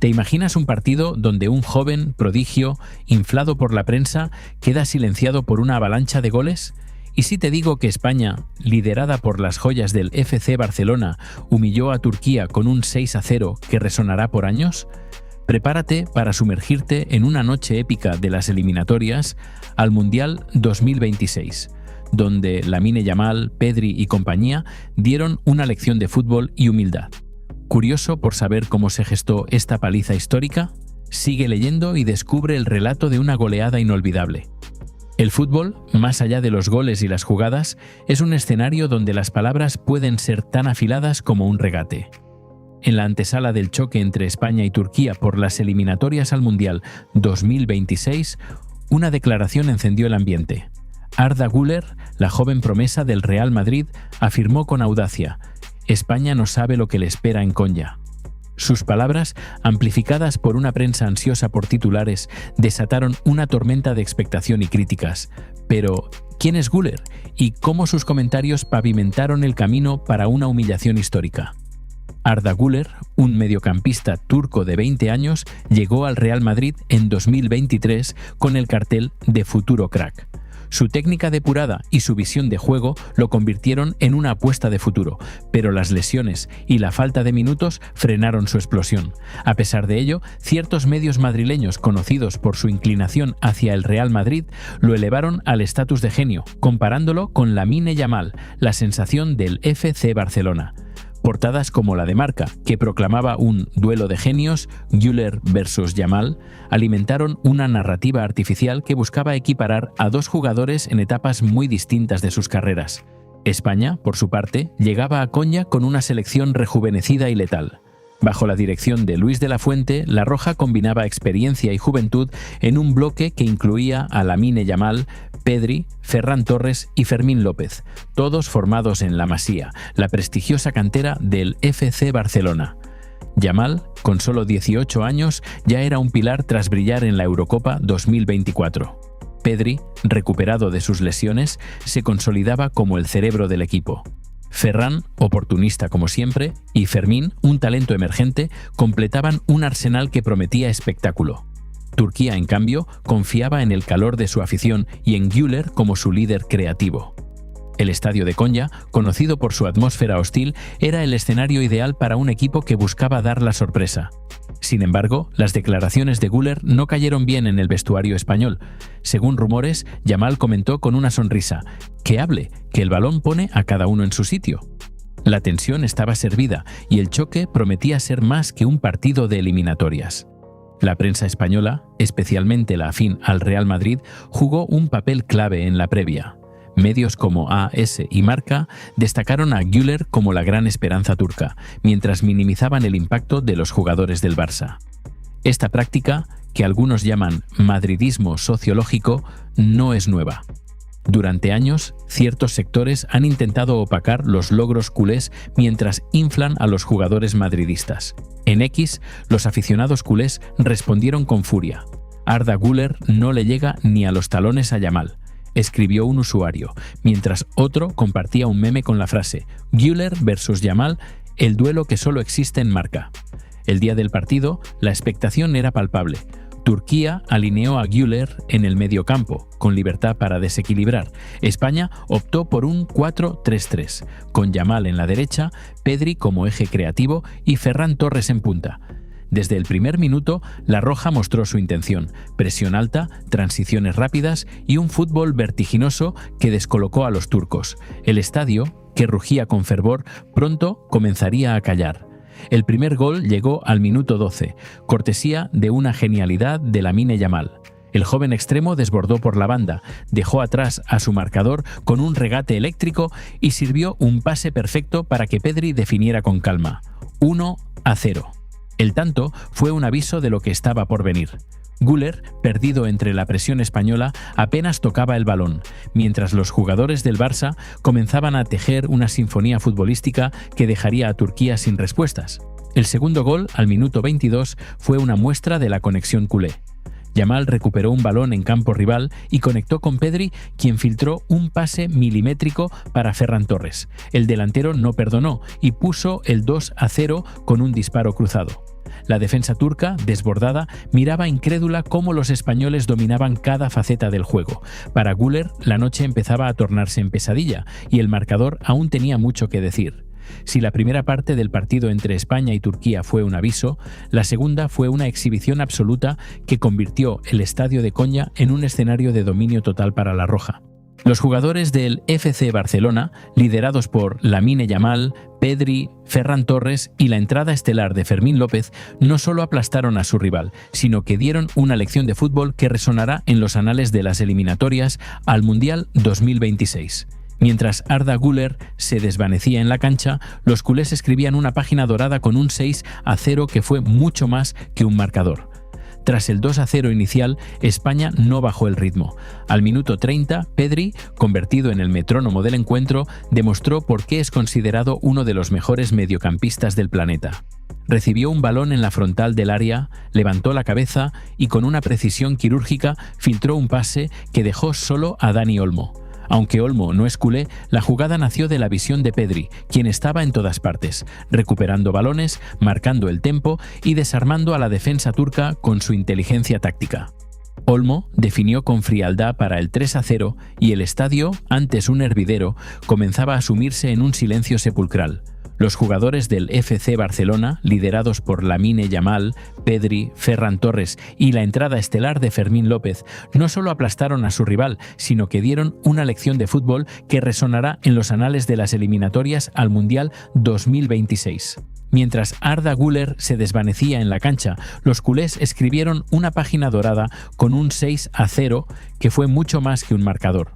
¿Te imaginas un partido donde un joven prodigio, inflado por la prensa, queda silenciado por una avalancha de goles? ¿Y si te digo que España, liderada por las joyas del FC Barcelona, humilló a Turquía con un 6-0 que resonará por años? Prepárate para sumergirte en una noche épica de las eliminatorias al Mundial 2026, donde Lamine Yamal, Pedri y compañía dieron una lección de fútbol y humildad. ¿Curioso por saber cómo se gestó esta paliza histórica? Sigue leyendo y descubre el relato de una goleada inolvidable. El fútbol, más allá de los goles y las jugadas, es un escenario donde las palabras pueden ser tan afiladas como un regate. En la antesala del choque entre España y Turquía por las eliminatorias al Mundial 2026, una declaración encendió el ambiente. Arda Güler, la joven promesa del Real Madrid, afirmó con audacia: «España no sabe lo que le espera en Konya». Sus palabras, amplificadas por una prensa ansiosa por titulares, desataron una tormenta de expectación y críticas. Pero, ¿quién es Güler? ¿Y cómo sus comentarios pavimentaron el camino para una humillación histórica? Arda Güler, un mediocampista turco de 20 años, llegó al Real Madrid en 2023 con el cartel de futuro crack. Su técnica depurada y su visión de juego lo convirtieron en una apuesta de futuro, pero las lesiones y la falta de minutos frenaron su explosión. A pesar de ello, ciertos medios madrileños conocidos por su inclinación hacia el Real Madrid lo elevaron al estatus de genio, comparándolo con Lamine Yamal, la sensación del FC Barcelona. Portadas como la de Marca, que proclamaba un duelo de genios, Güler versus Yamal, alimentaron una narrativa artificial que buscaba equiparar a dos jugadores en etapas muy distintas de sus carreras. España, por su parte, llegaba a Konya con una selección rejuvenecida y letal. Bajo la dirección de Luis de la Fuente, la Roja combinaba experiencia y juventud en un bloque que incluía a Lamine Yamal, Pedri, Ferran Torres y Fermín López, todos formados en La Masía, la prestigiosa cantera del FC Barcelona. Yamal, con solo 18 años, ya era un pilar tras brillar en la Eurocopa 2024. Pedri, recuperado de sus lesiones, se consolidaba como el cerebro del equipo. Ferran, oportunista como siempre, y Fermín, un talento emergente, completaban un arsenal que prometía espectáculo. Turquía, en cambio, confiaba en el calor de su afición y en Güler como su líder creativo. El estadio de Konya, conocido por su atmósfera hostil, era el escenario ideal para un equipo que buscaba dar la sorpresa. Sin embargo, las declaraciones de Güler no cayeron bien en el vestuario español. Según rumores, Yamal comentó con una sonrisa: «Que hable, que el balón pone a cada uno en su sitio». La tensión estaba servida y el choque prometía ser más que un partido de eliminatorias. La prensa española, especialmente la afín al Real Madrid, jugó un papel clave en la previa. Medios como AS y Marca destacaron a Güler como la gran esperanza turca, mientras minimizaban el impacto de los jugadores del Barça. Esta práctica, que algunos llaman madridismo sociológico, no es nueva. Durante años, ciertos sectores han intentado opacar los logros culés mientras inflan a los jugadores madridistas. En X, los aficionados culés respondieron con furia: «Arda Güler no le llega ni a los talones a Yamal», escribió un usuario, mientras otro compartía un meme con la frase «Güler versus Yamal, el duelo que solo existe en Marca». El día del partido, la expectación era palpable. Turquía alineó a Güler en el mediocampo, con libertad para desequilibrar. España optó por un 4-3-3, con Yamal en la derecha, Pedri como eje creativo y Ferran Torres en punta. Desde el primer minuto, la Roja mostró su intención: presión alta, transiciones rápidas y un fútbol vertiginoso que descolocó a los turcos. El estadio, que rugía con fervor, pronto comenzaría a callar. El primer gol llegó al minuto 12, cortesía de una genialidad de Lamine Yamal. El joven extremo desbordó por la banda, dejó atrás a su marcador con un regate eléctrico y sirvió un pase perfecto para que Pedri definiera con calma. 1-0. El tanto fue un aviso de lo que estaba por venir. Güler, perdido entre la presión española, apenas tocaba el balón, mientras los jugadores del Barça comenzaban a tejer una sinfonía futbolística que dejaría a Turquía sin respuestas. El segundo gol, al minuto 22, fue una muestra de la conexión culé. Yamal recuperó un balón en campo rival y conectó con Pedri, quien filtró un pase milimétrico para Ferran Torres. El delantero no perdonó y puso el 2-0 con un disparo cruzado. La defensa turca, desbordada, miraba incrédula cómo los españoles dominaban cada faceta del juego. Para Güler, la noche empezaba a tornarse en pesadilla y el marcador aún tenía mucho que decir. Si la primera parte del partido entre España y Turquía fue un aviso, la segunda fue una exhibición absoluta que convirtió el estadio de Konya en un escenario de dominio total para la Roja. Los jugadores del FC Barcelona, liderados por Lamine Yamal, Pedri, Ferran Torres y la entrada estelar de Fermín López, no solo aplastaron a su rival, sino que dieron una lección de fútbol que resonará en los anales de las eliminatorias al Mundial 2026. Mientras Arda Güler se desvanecía en la cancha, los culés escribían una página dorada con un 6-0 que fue mucho más que un marcador. Tras el 2-0 inicial, España no bajó el ritmo. Al minuto 30, Pedri, convertido en el metrónomo del encuentro, demostró por qué es considerado uno de los mejores mediocampistas del planeta. Recibió un balón en la frontal del área, levantó la cabeza y con una precisión quirúrgica filtró un pase que dejó solo a Dani Olmo. Aunque Olmo no es culé, la jugada nació de la visión de Pedri, quien estaba en todas partes, recuperando balones, marcando el tempo y desarmando a la defensa turca con su inteligencia táctica. Olmo definió con frialdad para el 3-0 y el estadio, antes un hervidero, comenzaba a sumirse en un silencio sepulcral. Los jugadores del FC Barcelona, liderados por Lamine Yamal, Pedri, Ferran Torres y la entrada estelar de Fermín López, no solo aplastaron a su rival, sino que dieron una lección de fútbol que resonará en los anales de las eliminatorias al Mundial 2026. Mientras Arda Güler se desvanecía en la cancha, los culés escribieron una página dorada con un 6-0 que fue mucho más que un marcador.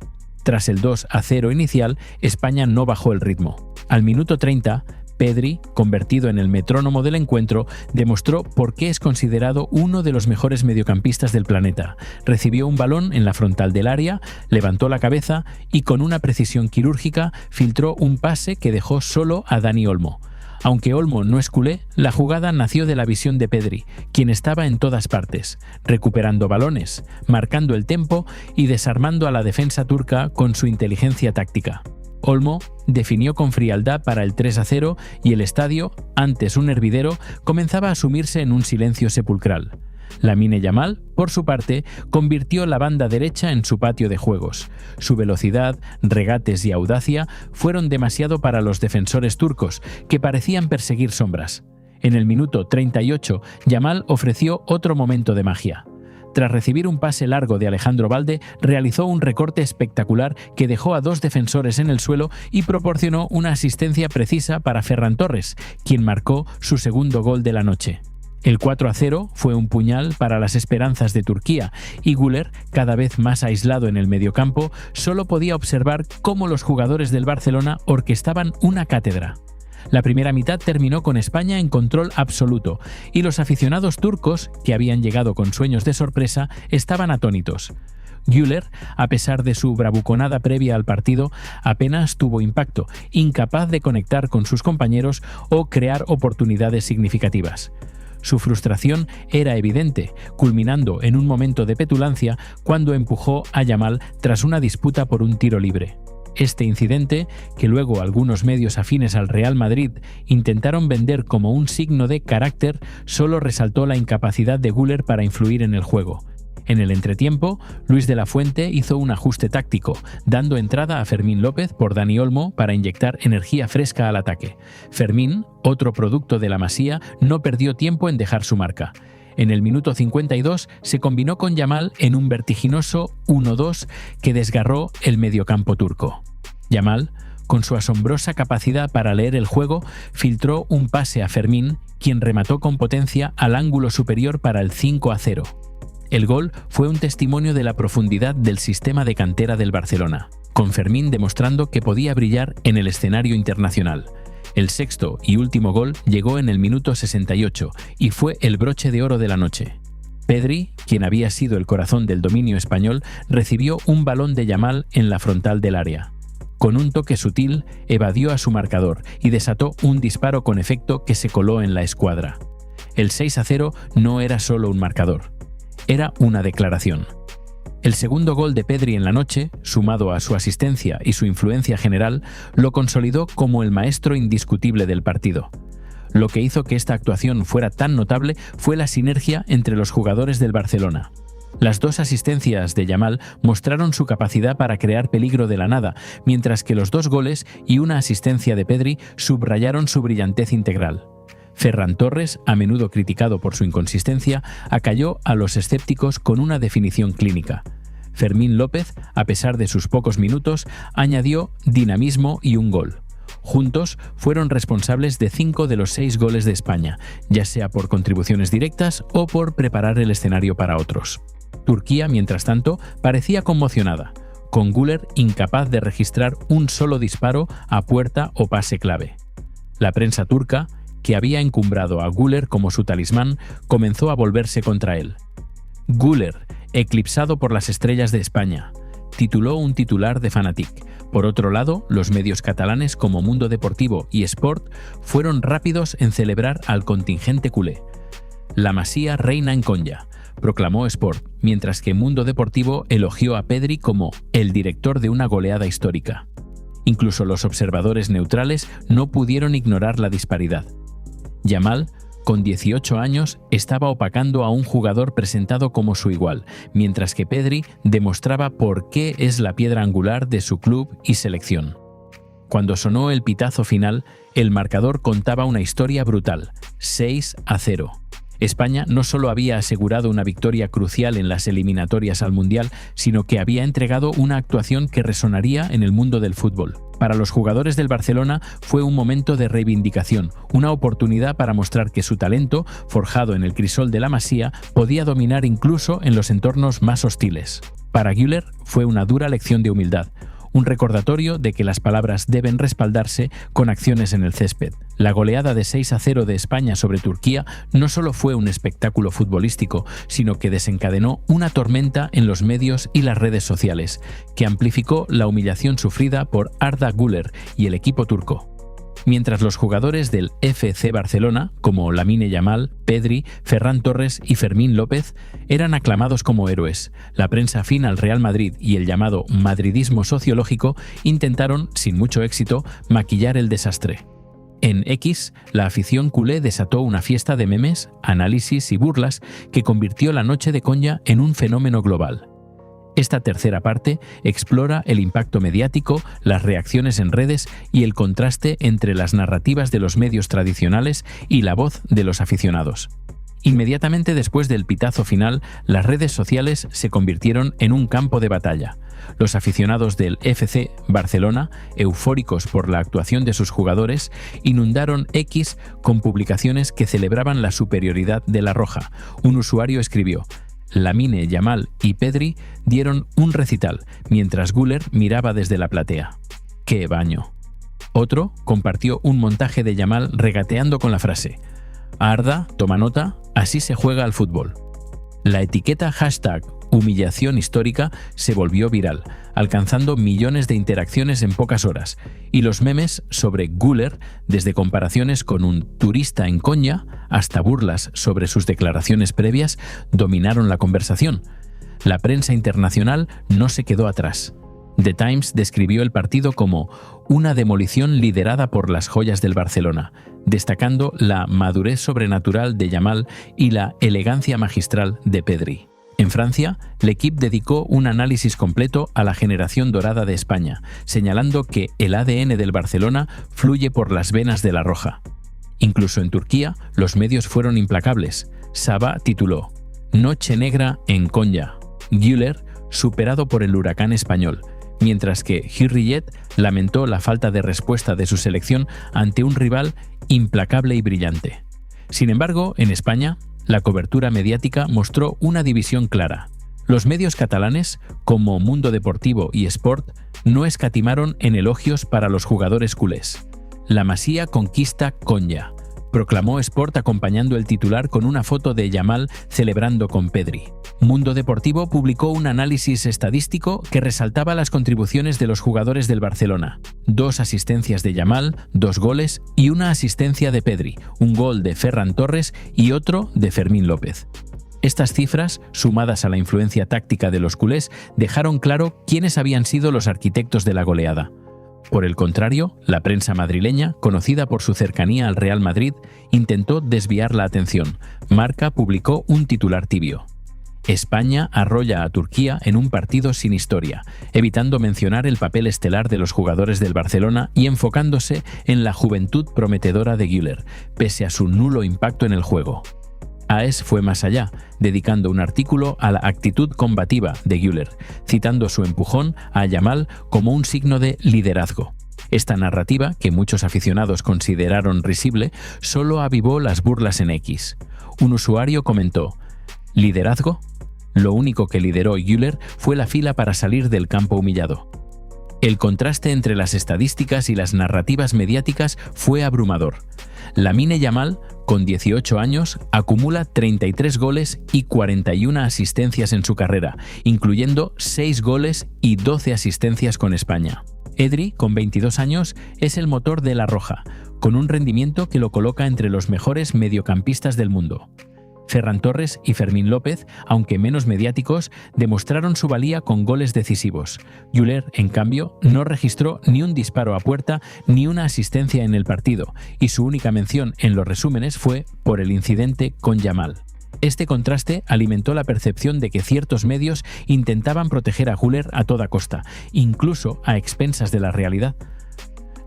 Tras el 2-0 inicial, España no bajó el ritmo. Al minuto 30, Pedri, convertido en el metrónomo del encuentro, demostró por qué es considerado uno de los mejores mediocampistas del planeta. Recibió un balón en la frontal del área, levantó la cabeza y con una precisión quirúrgica filtró un pase que dejó solo a Dani Olmo. Aunque Olmo no es culé, la jugada nació de la visión de Pedri, quien estaba en todas partes, recuperando balones, marcando el tempo y desarmando a la defensa turca con su inteligencia táctica. Olmo definió con frialdad para el 3-0 y el estadio, antes un hervidero, comenzaba a sumirse en un silencio sepulcral. Lamine Yamal, por su parte, convirtió la banda derecha en su patio de juegos. Su velocidad, regates y audacia fueron demasiado para los defensores turcos, que parecían perseguir sombras. En el minuto 38, Yamal ofreció otro momento de magia. Tras recibir un pase largo de Alejandro Balde, realizó un recorte espectacular que dejó a dos defensores en el suelo y proporcionó una asistencia precisa para Ferran Torres, quien marcó su segundo gol de la noche. El 4-0 fue un puñal para las esperanzas de Turquía y Güler, cada vez más aislado en el mediocampo, solo podía observar cómo los jugadores del Barcelona orquestaban una cátedra. La primera mitad terminó con España en control absoluto y los aficionados turcos, que habían llegado con sueños de sorpresa, estaban atónitos. Güler, a pesar de su bravuconada previa al partido, apenas tuvo impacto, incapaz de conectar con sus compañeros o crear oportunidades significativas. Su frustración era evidente, culminando en un momento de petulancia cuando empujó a Yamal tras una disputa por un tiro libre. Este incidente, que luego algunos medios afines al Real Madrid intentaron vender como un signo de carácter, solo resaltó la incapacidad de Güler para influir en el juego. En el entretiempo, Luis de la Fuente hizo un ajuste táctico, dando entrada a Fermín López por Dani Olmo para inyectar energía fresca al ataque. Fermín, otro producto de la Masía, no perdió tiempo en dejar su marca. En el minuto 52 se combinó con Yamal en un vertiginoso 1-2 que desgarró el mediocampo turco. Yamal, con su asombrosa capacidad para leer el juego, filtró un pase a Fermín, quien remató con potencia al ángulo superior para el 5-0. El gol fue un testimonio de la profundidad del sistema de cantera del Barcelona, con Fermín demostrando que podía brillar en el escenario internacional. El sexto y último gol llegó en el minuto 68 y fue el broche de oro de la noche. Pedri, quien había sido el corazón del dominio español, recibió un balón de Yamal en la frontal del área. Con un toque sutil, evadió a su marcador y desató un disparo con efecto que se coló en la escuadra. El 6-0 no era solo un marcador. Era una declaración. El segundo gol de Pedri en la noche, sumado a su asistencia y su influencia general, lo consolidó como el maestro indiscutible del partido. Lo que hizo que esta actuación fuera tan notable fue la sinergia entre los jugadores del Barcelona. Las 2 asistencias de Yamal mostraron su capacidad para crear peligro de la nada, mientras que los 2 goles y una asistencia de Pedri subrayaron su brillantez integral. Ferran Torres, a menudo criticado por su inconsistencia, acalló a los escépticos con una definición clínica. Fermín López, a pesar de sus pocos minutos, añadió dinamismo y un gol. Juntos fueron responsables de 5 de los 6 goles de España, ya sea por contribuciones directas o por preparar el escenario para otros. Turquía, mientras tanto, parecía conmocionada, con Güler incapaz de registrar un solo disparo a puerta o pase clave. La prensa turca, que había encumbrado a Güler como su talismán, comenzó a volverse contra él. Güler, eclipsado por las estrellas de España, tituló un titular de Fanatic. Por otro lado, los medios catalanes como Mundo Deportivo y Sport fueron rápidos en celebrar al contingente culé. La Masía reina en Konya, proclamó Sport, mientras que Mundo Deportivo elogió a Pedri como el director de una goleada histórica. Incluso los observadores neutrales no pudieron ignorar la disparidad. Yamal, con 18 años, estaba opacando a un jugador presentado como su igual, mientras que Pedri demostraba por qué es la piedra angular de su club y selección. Cuando sonó el pitazo final, el marcador contaba una historia brutal: 6-0. España no solo había asegurado una victoria crucial en las eliminatorias al Mundial, sino que había entregado una actuación que resonaría en el mundo del fútbol. Para los jugadores del Barcelona fue un momento de reivindicación, una oportunidad para mostrar que su talento, forjado en el crisol de la Masía, podía dominar incluso en los entornos más hostiles. Para Güler fue una dura lección de humildad, un recordatorio de que las palabras deben respaldarse con acciones en el césped. La goleada de 6-0 de España sobre Turquía no solo fue un espectáculo futbolístico, sino que desencadenó una tormenta en los medios y las redes sociales, que amplificó la humillación sufrida por Arda Güler y el equipo turco. Mientras los jugadores del FC Barcelona, como Lamine Yamal, Pedri, Ferran Torres y Fermín López, eran aclamados como héroes, la prensa afín al Real Madrid y el llamado madridismo sociológico intentaron, sin mucho éxito, maquillar el desastre. En X, la afición culé desató una fiesta de memes, análisis y burlas que convirtió la noche de Konya en un fenómeno global. Esta tercera parte explora el impacto mediático, las reacciones en redes y el contraste entre las narrativas de los medios tradicionales y la voz de los aficionados. Inmediatamente después del pitazo final, las redes sociales se convirtieron en un campo de batalla. Los aficionados del FC Barcelona, eufóricos por la actuación de sus jugadores, inundaron X con publicaciones que celebraban la superioridad de la Roja. Un usuario escribió: Lamine, Yamal y Pedri dieron un recital, mientras Güler miraba desde la platea. ¡Qué baño! Otro compartió un montaje de Yamal regateando con la frase: Arda, toma nota, así se juega al fútbol. La etiqueta #humillación histórica se volvió viral, alcanzando millones de interacciones en pocas horas, y los memes sobre Güler, desde comparaciones con un turista en Konya hasta burlas sobre sus declaraciones previas, dominaron la conversación. La prensa internacional no se quedó atrás. The Times describió el partido como una demolición liderada por las joyas del Barcelona, destacando la madurez sobrenatural de Yamal y la elegancia magistral de Pedri. En Francia, L'Équipe dedicó un análisis completo a la generación dorada de España, señalando que el ADN del Barcelona fluye por las venas de la Roja. Incluso en Turquía, los medios fueron implacables. Sabah tituló: Noche negra en Konya. Güler superado por el huracán español, mientras que Hürriyet lamentó la falta de respuesta de su selección ante un rival implacable y brillante. Sin embargo, en España, la cobertura mediática mostró una división clara. Los medios catalanes, como Mundo Deportivo y Sport, no escatimaron en elogios para los jugadores culés. La Masía conquista Konya, proclamó Sport acompañando el titular con una foto de Yamal celebrando con Pedri. Mundo Deportivo publicó un análisis estadístico que resaltaba las contribuciones de los jugadores del Barcelona: 2 asistencias de Yamal, 2 goles y una asistencia de Pedri, un gol de Ferran Torres y otro de Fermín López. Estas cifras, sumadas a la influencia táctica de los culés, dejaron claro quiénes habían sido los arquitectos de la goleada. Por el contrario, la prensa madrileña, conocida por su cercanía al Real Madrid, intentó desviar la atención. Marca publicó un titular tibio: España arrolla a Turquía en un partido sin historia, evitando mencionar el papel estelar de los jugadores del Barcelona y enfocándose en la juventud prometedora de Güler, pese a su nulo impacto en el juego. AES fue más allá, dedicando un artículo a la actitud combativa de Güler, citando su empujón a Yamal como un signo de liderazgo. Esta narrativa, que muchos aficionados consideraron risible, solo avivó las burlas en X. Un usuario comentó: ¿liderazgo? Lo único que lideró Güler fue la fila para salir del campo humillado. El contraste entre las estadísticas y las narrativas mediáticas fue abrumador. Lamine Yamal, con 18 años, acumula 33 goles y 41 asistencias en su carrera, incluyendo 6 goles y 12 asistencias con España. Pedri, con 22 años, es el motor de La Roja, con un rendimiento que lo coloca entre los mejores mediocampistas del mundo. Ferran Torres y Fermín López, aunque menos mediáticos, demostraron su valía con goles decisivos. Güler, en cambio, no registró ni un disparo a puerta ni una asistencia en el partido, y su única mención en los resúmenes fue por el incidente con Yamal. Este contraste alimentó la percepción de que ciertos medios intentaban proteger a Güler a toda costa, incluso a expensas de la realidad.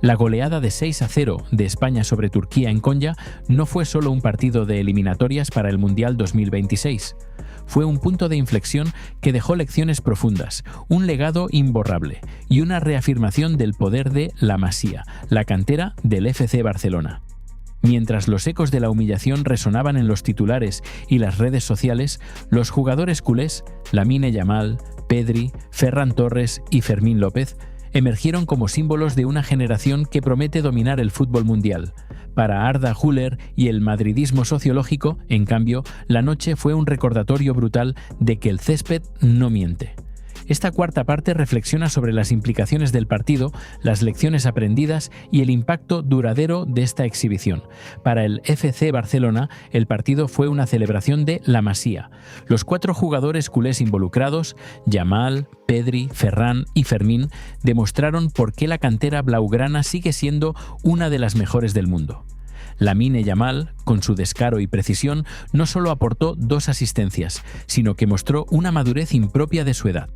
La goleada de 6-0 de España sobre Turquía en Konya no fue solo un partido de eliminatorias para el Mundial 2026. Fue un punto de inflexión que dejó lecciones profundas, un legado imborrable y una reafirmación del poder de La Masía, la cantera del FC Barcelona. Mientras los ecos de la humillación resonaban en los titulares y las redes sociales, los jugadores culés, Lamine Yamal, Pedri, Ferran Torres y Fermín López, emergieron como símbolos de una generación que promete dominar el fútbol mundial. Para Arda Güler y el madridismo sociológico, en cambio, la noche fue un recordatorio brutal de que el césped no miente. Esta cuarta parte reflexiona sobre las implicaciones del partido, las lecciones aprendidas y el impacto duradero de esta exhibición. Para el FC Barcelona, el partido fue una celebración de La Masía. Los 4 jugadores culés involucrados, Yamal, Pedri, Ferran y Fermín, demostraron por qué la cantera blaugrana sigue siendo una de las mejores del mundo. Lamine Yamal, con su descaro y precisión, no solo aportó 2 asistencias, sino que mostró una madurez impropia de su edad.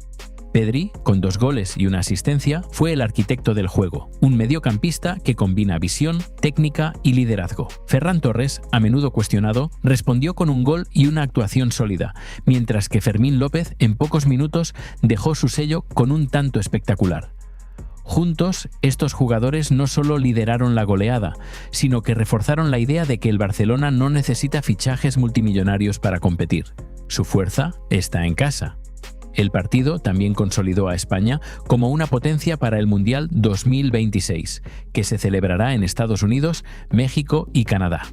Pedri, con 2 goles y una asistencia, fue el arquitecto del juego, un mediocampista que combina visión, técnica y liderazgo. Ferran Torres, a menudo cuestionado, respondió con un gol y una actuación sólida, mientras que Fermín López, en pocos minutos, dejó su sello con un tanto espectacular. Juntos, estos jugadores no solo lideraron la goleada, sino que reforzaron la idea de que el Barcelona no necesita fichajes multimillonarios para competir. Su fuerza está en casa. El partido también consolidó a España como una potencia para el Mundial 2026, que se celebrará en Estados Unidos, México y Canadá.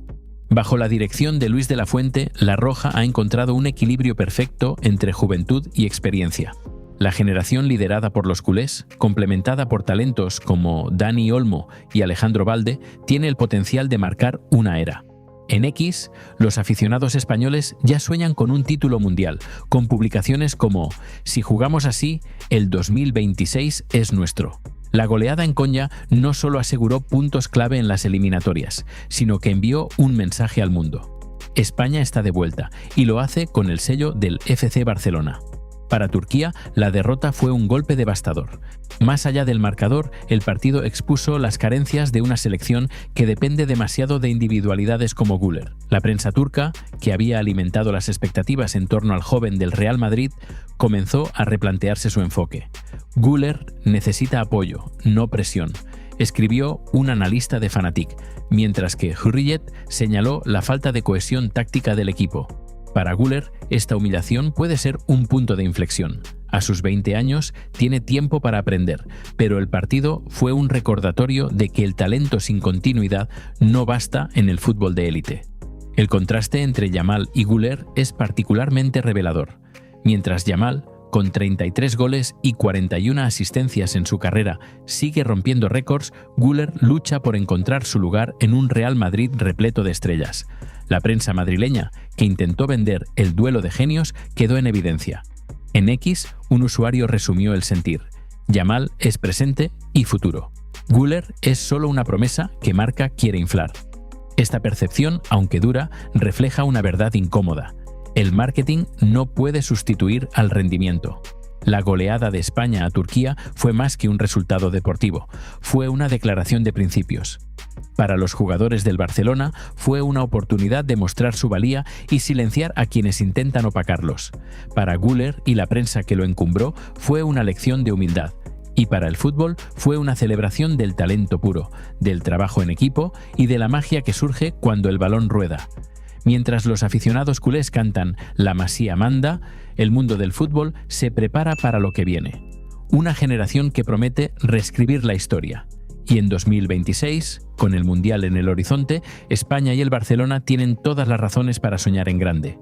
Bajo la dirección de Luis de la Fuente, La Roja ha encontrado un equilibrio perfecto entre juventud y experiencia. La generación liderada por los culés, complementada por talentos como Dani Olmo y Alejandro Balde, tiene el potencial de marcar una era. En X, los aficionados españoles ya sueñan con un título mundial, con publicaciones como «Si jugamos así, el 2026 es nuestro». La goleada en Konya no solo aseguró puntos clave en las eliminatorias, sino que envió un mensaje al mundo. España está de vuelta, y lo hace con el sello del FC Barcelona. Para Turquía, la derrota fue un golpe devastador. Más allá del marcador, el partido expuso las carencias de una selección que depende demasiado de individualidades como Güler. La prensa turca, que había alimentado las expectativas en torno al joven del Real Madrid, comenzó a replantearse su enfoque. Güler necesita apoyo, no presión, escribió un analista de Fanatic, mientras que Hurriyet señaló la falta de cohesión táctica del equipo. Para Güler, esta humillación puede ser un punto de inflexión. A sus 20 años, tiene tiempo para aprender, pero el partido fue un recordatorio de que el talento sin continuidad no basta en el fútbol de élite. El contraste entre Yamal y Güler es particularmente revelador. Mientras Yamal, con 33 goles y 41 asistencias en su carrera, sigue rompiendo récords, Güler lucha por encontrar su lugar en un Real Madrid repleto de estrellas. La prensa madrileña, que intentó vender el duelo de genios, quedó en evidencia. En X, un usuario resumió el sentir: Yamal es presente y futuro. Güler es solo una promesa que Marca quiere inflar. Esta percepción, aunque dura, refleja una verdad incómoda. El marketing no puede sustituir al rendimiento. La goleada de España a Turquía fue más que un resultado deportivo, fue una declaración de principios. Para los jugadores del Barcelona fue una oportunidad de mostrar su valía y silenciar a quienes intentan opacarlos. Para Güler y la prensa que lo encumbró fue una lección de humildad. Y para el fútbol fue una celebración del talento puro, del trabajo en equipo y de la magia que surge cuando el balón rueda. Mientras los aficionados culés cantan «La Masía manda», el mundo del fútbol se prepara para lo que viene. Una generación que promete reescribir la historia. Y en 2026, con el Mundial en el horizonte, España y el Barcelona tienen todas las razones para soñar en grande.